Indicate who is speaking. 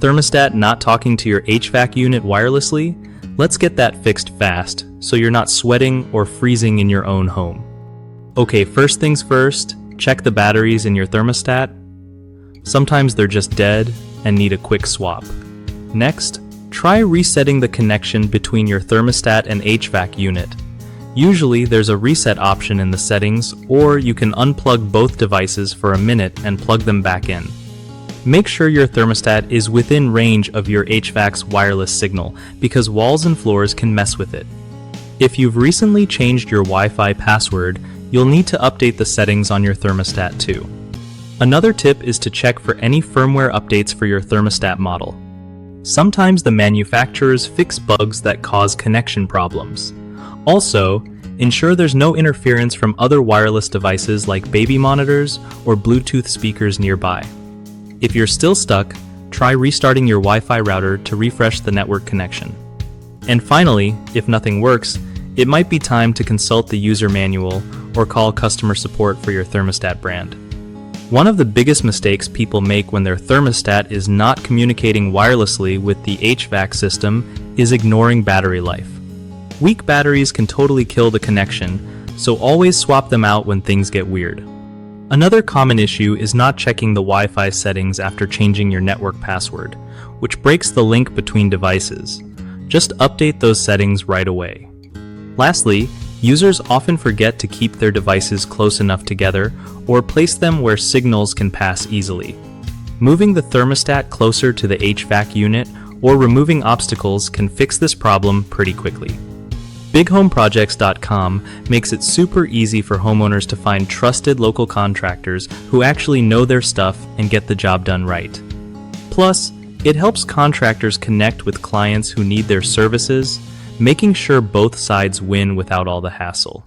Speaker 1: Thermostat not talking to your HVAC unit wirelessly? Let's get that fixed fast, so you're not sweating or freezing in your own home. Okay, first things first, check the batteries in your thermostat. Sometimes they're just dead and need a quick swap. Next, try resetting the connection between your thermostat and HVAC unit. Usually there's a reset option in the settings, or you can unplug both devices for a minute and plug them back in. Make sure your thermostat is within range of your HVAC's wireless signal, because walls and floors can mess with it. If you've recently changed your Wi-Fi password, you'll need to update the settings on your thermostat too. Another tip is to check for any firmware updates for your thermostat model. Sometimes the manufacturers fix bugs that cause connection problems. Also, ensure there's no interference from other wireless devices like baby monitors or Bluetooth speakers nearby. If you're still stuck, try restarting your Wi-Fi router to refresh the network connection. And finally, if nothing works, it might be time to consult the user manual or call customer support for your thermostat brand. One of the biggest mistakes people make when their thermostat is not communicating wirelessly with the HVAC system is ignoring battery life. Weak batteries can totally kill the connection, so always swap them out when things get weird. Another common issue is not checking the Wi-Fi settings after changing your network password, which breaks the link between devices. Just update those settings right away. Lastly, users often forget to keep their devices close enough together or place them where signals can pass easily. Moving the thermostat closer to the HVAC unit or removing obstacles can fix this problem pretty quickly. BigHomeProjects.com makes it super easy for homeowners to find trusted local contractors who actually know their stuff and get the job done right. Plus, it helps contractors connect with clients who need their services, making sure both sides win without all the hassle.